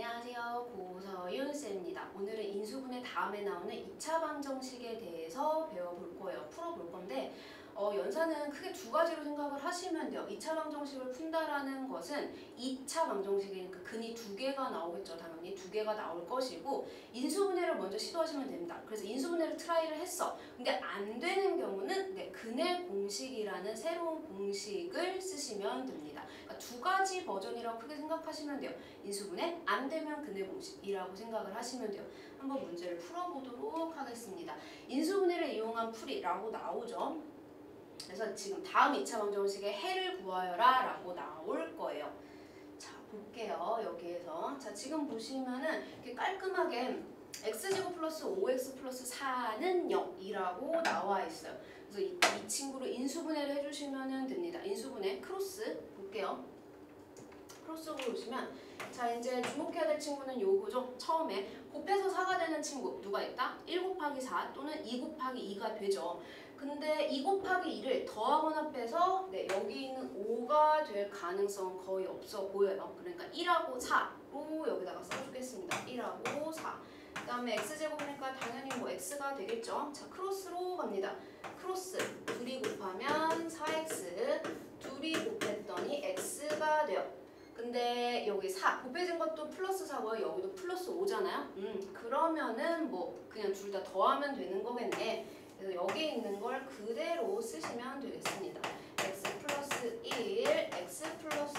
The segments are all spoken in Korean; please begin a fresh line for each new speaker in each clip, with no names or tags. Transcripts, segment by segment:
안녕하세요. 고서윤쌤입니다. 오늘은 인수분해 다음에 나오는 2차 방정식에 대해서 배워볼 거예요. 풀어볼 건데 연산은 크게 두 가지로 생각을 하시면 돼요. 2차 방정식을 푼다라는 것은 2차 방정식이니까 근이 두 개가 나오겠죠. 당연히 두 개가 나올 것이고 인수분해를 먼저 시도하시면 됩니다. 그래서 인수분해를 트라이를 했어. 근데 안 되는 경우는 근의 공식이라는 새로운 공식을 쓰시면 됩니다. 그러니까 두 가지 버전이라고 크게 생각하시면 돼요. 인수분해 안 되면 근의 공식이라고 생각을 하시면 돼요. 한번 문제를 풀어보도록 하겠습니다. 인수분해를 이용한 풀이라고 나오죠. 그래서 지금 다음 2차 방정식의 해를 구하여라 라고 나올 거예요. 자, 볼게요. 여기에서. 자, 지금 보시면은 이렇게 깔끔하게 x제곱 플러스 5x 플러스 4는 0이라고 나와 있어요. 그래서 이 친구를 인수분해를 해주시면 됩니다. 인수분해 크로스 볼게요. 크로스로 보시면 자, 이제 주목해야 될 친구는 요거죠. 처음에 곱해서 4가 되는 친구 누가 있다? 1 곱하기 4 또는 2 곱하기 2가 되죠. 근데 2 곱하기 2를 더하거나 빼서 여기 있는 5가 될 가능성은 거의 없어 보여요. 그러니까 1하고 4로 여기다가 써주겠습니다. 1하고 4. 그 다음에 x제곱이니까 당연히 뭐 x가 되겠죠. 자, 크로스로 갑니다. 크로스 2이 곱하면 4x 2이 곱했더니 x가 돼요. 근데 여기 4 곱해진 것도 플러스 4고요. 여기도 플러스 5잖아요. 그러면은 뭐 그냥 둘 다 더하면 되는 거겠네. 그래서 여기 있는 걸 그대로 쓰시면 되겠습니다. x 플러스 1, x 플러스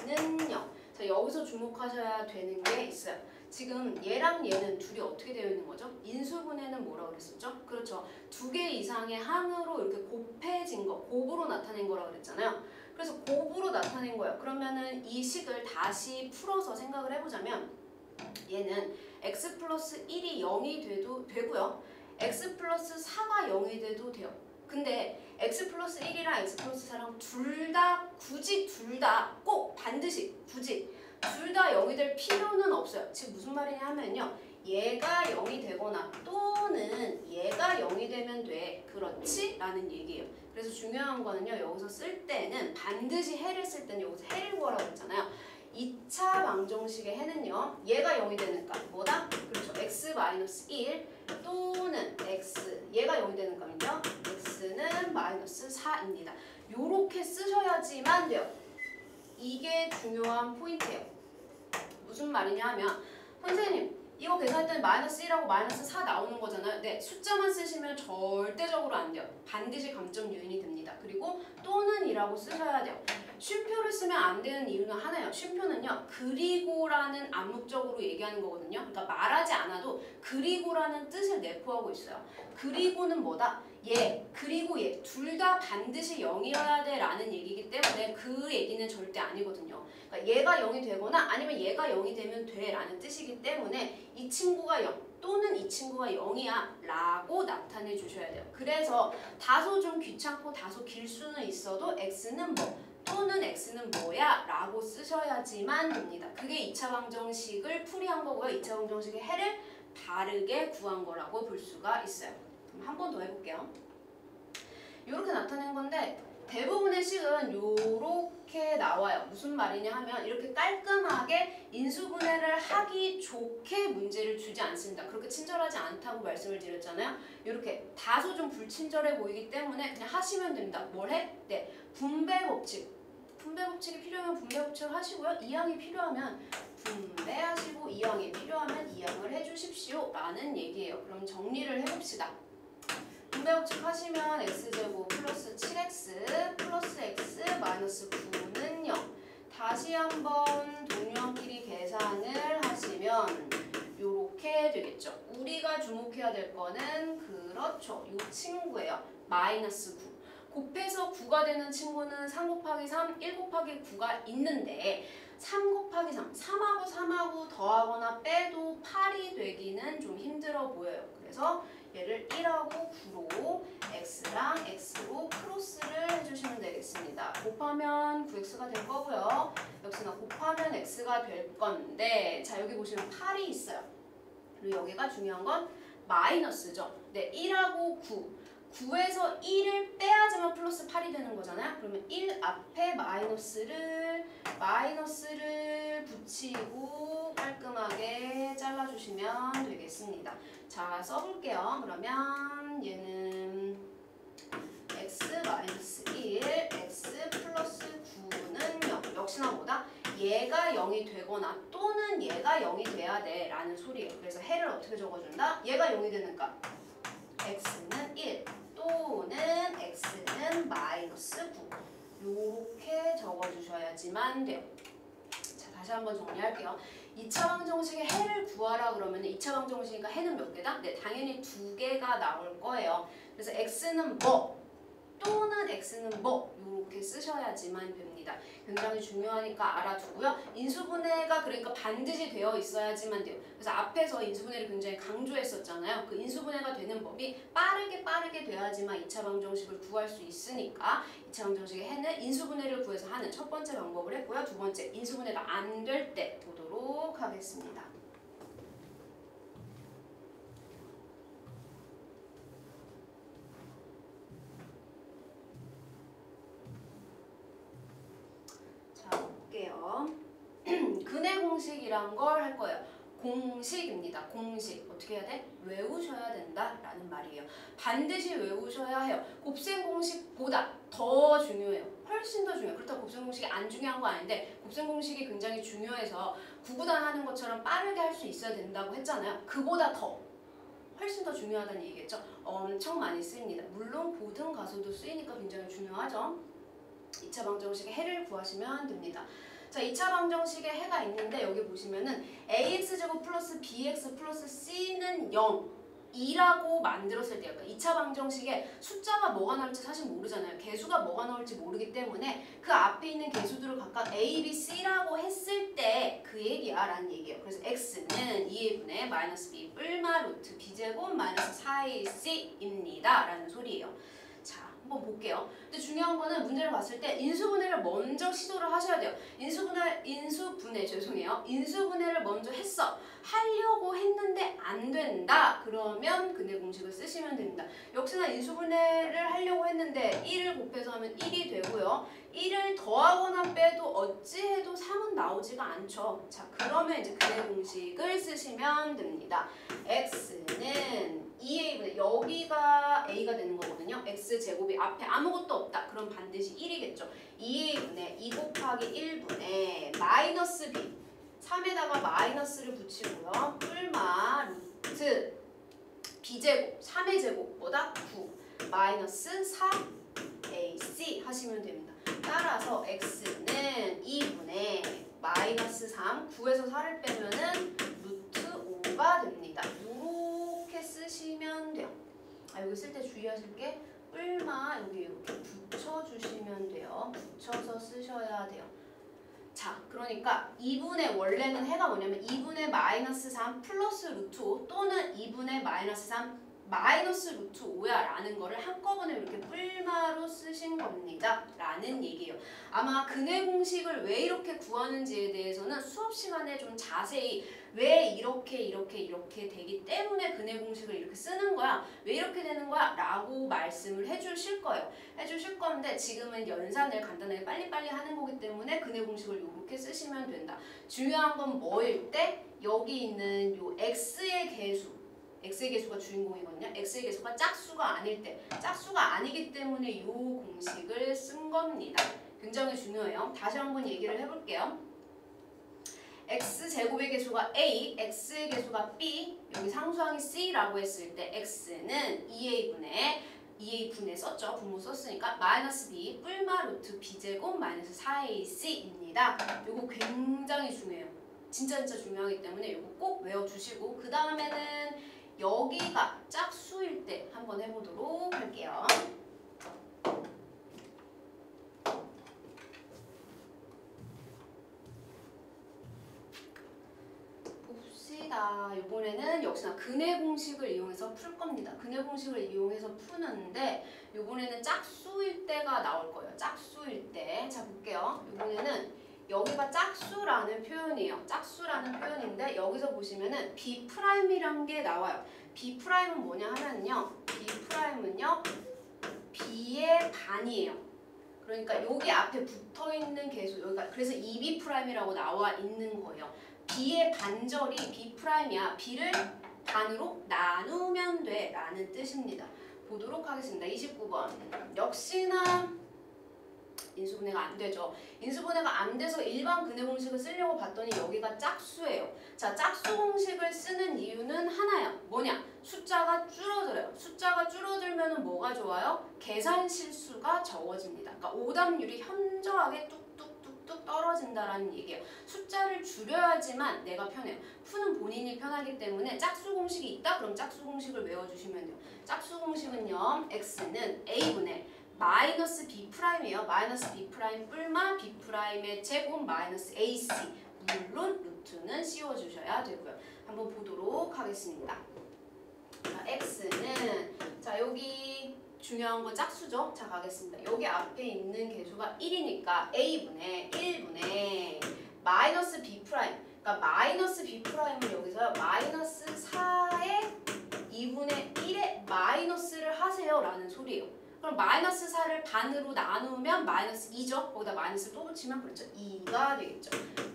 4는 0. 자, 여기서 주목하셔야 되는 게 있어요. 지금 얘랑 얘는 둘이 어떻게 되어 있는 거죠? 인수분해는 뭐라고 그랬었죠? 그렇죠. 두 개 이상의 항으로 이렇게 곱해진 거, 곱으로 나타낸 거라고 그랬잖아요. 그래서 곱으로 나타낸 거예요. 그러면은 이 식을 다시 풀어서 생각을 해보자면 얘는 x 플러스 1이 0이 되고요. x 플러스 4가 0이 돼도 돼요. 근데 x 플러스 1이랑 x 플러스 4랑 둘 다 굳이 둘 다 꼭 반드시 굳이 둘 다 0이 될 필요는 없어요. 지금 무슨 말이냐 하면요. 얘가 0이 되거나 또는 얘가 0이 되면 돼. 그렇지? 라는 얘기예요. 그래서 중요한 거는요. 여기서 쓸 때는 반드시 해를 쓸 때는 여기서 해를 구하라고 했잖아요. 2차 방정식의 해는요. 얘가 0이 되니까 뭐다? 그렇죠. x-1 또는 x 얘가 0이 되는 거는요. x는 마이너스 4입니다. 요렇게 쓰셔야지만 돼요. 이게 중요한 포인트예요. 무슨 말이냐 하면 선생님 이거 계산할 때는 마이너스 1하고 마이너스 4 나오는 거잖아요. 네, 숫자만 쓰시면 절대적으로 안 돼요. 반드시 감점 요인이 됩니다. 그리고 또는 이라고 쓰셔야 돼요. 쉼표를 쓰면 안 되는 이유는 하나예요. 쉼표는요. 그리고라는 암묵적으로 얘기하는 거거든요. 그러니까 말하지 않아도 그리고라는 뜻을 내포하고 있어요. 그리고는 뭐다? 얘, 그리고 얘 둘 다 반드시 0이어야 돼 라는 얘기이기 때문에 그 얘기는 절대 아니거든요. 그러니까 얘가 0이 되거나 아니면 얘가 0이 되면 돼 라는 뜻이기 때문에 이 친구가 0 또는 이 친구가 0이야 라고 나타내 주셔야 돼요. 그래서 다소 좀 귀찮고 다소 길 수는 있어도 x는 뭐 또는 x는 뭐야 라고 쓰셔야지만 됩니다. 그게 2차 방정식을 풀이한 거고요. 2차 방정식의 해를 바르게 구한 거라고 볼 수가 있어요. 그럼 한 번 더 해볼게요. 이렇게 나타낸 건데 대부분의 식은 요렇게 나와요. 무슨 말이냐 하면 이렇게 깔끔하게 인수분해를 하기 좋게 문제를 주지 않습니다. 그렇게 친절하지 않다고 말씀을 드렸잖아요. 이렇게 다소 좀 불친절해 보이기 때문에 그냥 하시면 됩니다. 뭘 해? 네, 분배 법칙. 분배 법칙이 필요하면 분배 법칙을 하시고요. 이항이 필요하면 분배하시고 이항이 필요하면 이항을 해주십시오 라는 얘기예요. 그럼 정리를 해봅시다. 분배 법칙 하시면 x제곱 플러스 7x 플러스 x 마이너스 9는 0. 다시 한번 동료끼리 계산을 하시면 요렇게 되겠죠. 우리가 주목해야 될 거는 그렇죠. 요 친구예요. 마이너스 9. 곱해서 9가 되는 친구는 3 곱하기 3, 1 곱하기 9가 있는데 3 곱하기 3, 3하고 3하고 더하거나 빼도 8이 되기는 좀 힘들어 보여요. 그래서 얘를 1하고 9로 x랑 x로 크로스를 해주시면 되겠습니다. 곱하면 9x가 될 거고요. 역시나 곱하면 x가 될 건데 자 여기 보시면 8이 있어요. 그리고 여기가 중요한 건 마이너스죠. 네, 1하고 9. 9에서 1을 빼야지만 플러스 8이 되는 거잖아요. 그러면 1 앞에 마이너스를 마이너스를 붙이고 깔끔하게 잘라주시면 되겠습니다. 자, 써볼게요. 그러면 얘는 x-1, x 플러스 9는 0. 역시나 뭐다? 얘가 0이 되거나 또는 얘가 0이 돼야 돼 라는 소리예요. 그래서 해를 어떻게 적어준다? 얘가 0이 되니까 x는 1 또는 x는 마이너스 9 요렇게 적어주셔야지만 돼요. 자, 다시 한번 정리할게요. 2차 방정식의 해를 구하라 그러면 2차 방정식이니까 해는 몇 개다? 네, 당연히 2개가 나올 거예요. 그래서 x는 뭐 또는 x는 뭐 이렇게 쓰셔야지만 됩니다. 굉장히 중요하니까 알아두고요. 인수분해가 그러니까 반드시 되어 있어야지만 돼요. 그래서 앞에서 인수분해를 굉장히 강조했었잖아요. 그 인수분해가 되는 법이 빠르게 돼야지만 2차 방정식을 구할 수 있으니까 2차 방정식의 해는 인수분해를 구해서 하는 첫 번째 방법을 했고요. 두 번째, 인수분해가 안 될 때 보도록 하겠습니다. 근해 공식이란 걸 할 거예요. 공식입니다. 공식. 어떻게 해야 돼? 외우셔야 된다라는 말이에요. 반드시 외우셔야 해요. 곱셈 공식보다 더 중요해요. 훨씬 더 중요해요. 그렇다고 곱셈 공식이 안 중요한 거 아닌데 곱셈 공식이 굉장히 중요해서 구구단 하는 것처럼 빠르게 할 수 있어야 된다고 했잖아요. 그보다 더 훨씬 더 중요하다는 얘기겠죠. 엄청 많이 쓰입니다. 물론 고등 가서도 쓰이니까 굉장히 중요하죠. 2차 방정식의 해를 구하시면 됩니다. 자, 2차 방정식의 해가 있는데 여기 보시면은 ax제곱 플러스 bx 플러스 c는 0이라고 만들었을 때요. 그러니까 2차 방정식에 숫자가 뭐가 나올지 사실 모르잖아요. 개수가 뭐가 나올지 모르기 때문에 그 앞에 있는 개수들을 각각 a, b, c라고 했을 때 그 얘기야 라는 얘기예요. 그래서 x는 2a분의 마이너스 b 뿔마 루트 b제곱 마이너스 4ac입니다 라는 소리예요. 자, 한번 볼게요. 근데 중요한 거는 문제를 봤을 때 인수분해를 먼저 시도를 하셔야 돼요. 인수분해를 먼저 하려고 했는데 안 된다. 그러면 근해 공식을 쓰시면 됩니다. 역시나 인수분해를 하려고 했는데 1을 곱해서 하면 1이 되고요. 1을 더하거나 빼도 어찌해도 3은 나오지가 않죠. 자, 그러면 이제 근해 공식을 쓰시면 됩니다. x는 2a분의 여기가 a가 되는 거거든요. x제곱이 앞에 아무것도 없다. 그럼 반드시 1이겠죠. 2a분의 2 곱하기 1분의 마이너스 b 3에다가 마이너스를 붙이고요. 뿔마 루트 b제곱 3의 제곱 뭐다? 9 마이너스 4ac 하시면 됩니다. 따라서 x는 2분의 마이너스 3 9에서 4를 빼면은 루트 5가 됩니다. 이렇게 쓰시면 돼요. 여기 쓸 때 주의하실 게 뿔마 여기 이렇게 붙여주시면 돼요. 붙여서 쓰셔야 돼요. 자, 그러니까 2분의 원래는 해가 뭐냐면 2분의 마이너스 3 플러스 루트 5 또는 2분의 마이너스 3 마이너스 루트 5야 라는 거를 한꺼번에 이렇게 뿔마로 쓰신 겁니다 라는 얘기예요. 아마 근해 공식을 왜 이렇게 구하는지에 대해서는 수업 시간에 좀 자세히 왜 이렇게 되기 때문에 근해 공식을 이렇게 쓰는 거야, 왜 이렇게 되는 거야 라고 말씀을 해주실 거예요. 해주실 건데 지금은 연산을 간단하게 빨리빨리 하는 거기 때문에 근해 공식을 이렇게 쓰시면 된다. 중요한 건 뭐일 때 여기 있는 요 x의 개수가 주인공이거든요. x의 개수가 짝수가 아닐 때, 짝수가 아니기 때문에 이 공식을 쓴 겁니다. 굉장히 중요해요. 다시 한번 얘기를 해볼게요. x제곱의 개수가 a, x의 개수가 b, 여기 상수항이 c라고 했을 때 x는 2a분의 썼죠. 분모 썼으니까 마이너스 b 뿔마 루트 b제곱 마이너스 4ac입니다. 이거 굉장히 중요해요. 진짜 중요하기 때문에 이거 꼭 외워주시고 그 다음에는 여기가 짝수일 때 한번 해보도록 할게요. 봅시다. 이번에는 역시나 근해 공식을 이용해서 풀 겁니다. 근해 공식을 이용해서 푸는데 이번에는 짝수일 때가 나올 거예요. 짝수일 때. 자, 볼게요. 이번에는 여기가 짝수라는 표현이에요. 짝수라는 표현인데 여기서 보시면은 B'이란 게 나와요. B'은 뭐냐 하면요. B'은요. B의 반이에요. 그러니까 여기 앞에 붙어있는 계수, 여기가 그래서 2b'이라고 나와 있는 거예요. b의 반절이 b'이야. b를 반으로 나누면 돼 라는 뜻입니다. 보도록 하겠습니다. 29번. 역시나 인수분해가 안 되죠. 인수분해가 안 돼서 일반 근해 공식을 쓰려고 봤더니 여기가 짝수예요. 자, 짝수 공식을 쓰는 이유는 하나야. 뭐냐? 숫자가 줄어들어요. 숫자가 줄어들면 뭐가 좋아요? 계산 실수가 적어집니다. 그러니까 오답률이 현저하게 뚝뚝뚝뚝 떨어진다라는 얘기예요. 숫자를 줄여야지만 내가 편해요. 푸는 본인이 편하기 때문에 짝수 공식이 있다? 그럼 짝수 공식을 외워주시면 돼요. 짝수 공식은요. x는 a분의 마이너스 b'이에요. 마이너스 b' 뿔마 b'의 제곱 마이너스 ac. 물론 루트는 씌워주셔야 되고요. 한번 보도록 하겠습니다. 자, x는 자 여기 중요한 거 짝수죠. 자 가겠습니다. 여기 앞에 있는 개수가 1이니까 a분의 1분의 마이너스 b'. 그러니까 마이너스 b'을 여기서 마이너스 4의 2분의 1의 마이너스를 하세요 라는 소리예요. 그럼 마이너스 4를 반으로 나누면 마이너스 2죠. 거기다 마이너스 또 붙이면 그렇죠. 2가 되겠죠.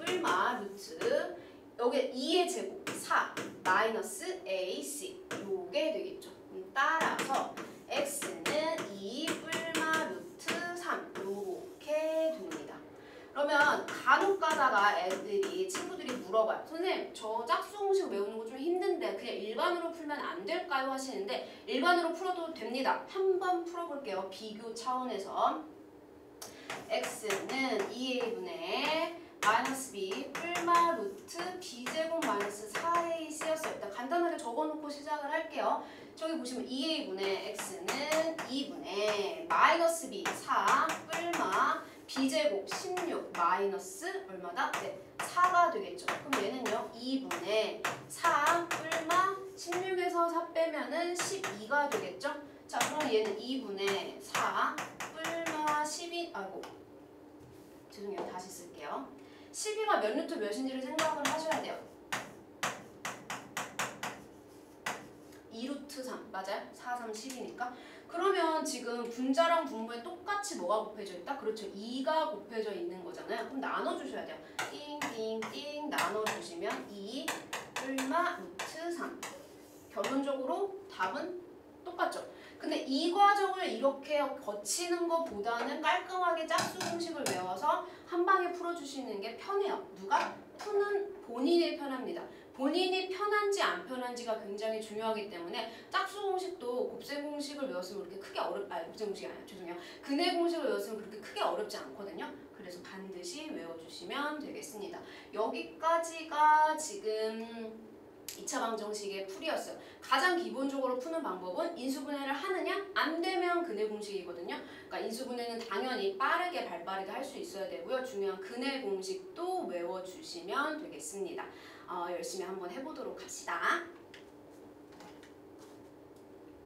뿔마 루트 여기 2의 제곱 4 마이너스 AC 요게 되겠죠. 따라서 x는 2 뿔마 루트 3 요렇게 됩니다. 그러면 간혹 가다가 친구들이 물어봐요. 선생님 저 짝수 공식 외우는 거 좀 힘든데 그냥 일반으로 풀면 안 될까요? 하시는데 일반으로 풀어도 됩니다. 한번 풀어볼게요. 비교 차원에서 x는 2a분의 마이너스 b 뿔마 루트 b제곱 마이너스 4ac였어요. 일단 간단하게 적어놓고 시작을 할게요. 저기 보시면 2a분의 x는 2분의 마이너스 b 4 뿔마 b제곱 16 마이너스 얼마다? 네, 4가 되겠죠. 그럼 얘는요 2분의 4 뿔마 16에서 4 빼면은 12가 되겠죠. 자 그럼 얘는 2분의 4 뿔마 12 아이고 죄송해요. 다시 쓸게요. 12가 몇 루트 몇인지를 생각을 하셔야 돼요. 2루트 3 맞아요? 4, 3, 10이니까 그러면 지금 분자랑 분모에 똑같이 뭐가 곱해져 있다? 그렇죠. 2가 곱해져 있는 거잖아요. 그럼 나눠주셔야 돼요. 띵띵띵 나눠주시면 2 뿔마 루트 3 결론적으로 답은 똑같죠. 근데 이 과정을 이렇게 거치는 것보다는 깔끔하게 짝수 공식을 외워서 한 방에 풀어주시는 게 편해요. 누가? 푸는 본인이 편합니다. 본인이 편한지 안 편한지가 굉장히 중요하기 때문에 짝수 공식도 곱셈 공식을 외웠으면 그렇게 크게 곱셈 공식이 아니라 죄송해요. 근해 공식을 외웠으면 그렇게 크게 어렵지 않거든요. 그래서 반드시 외워주시면 되겠습니다. 여기까지가 지금 2차 방정식의 풀이였어요. 가장 기본적으로 푸는 방법은 인수분해를 하느냐 안 되면 근해 공식이거든요. 그러니까 인수분해는 당연히 빠르게 발빠르게 할 수 있어야 되고요. 중요한 근해 공식도 외워주시면 되겠습니다. 열심히 한번 해보도록 합시다.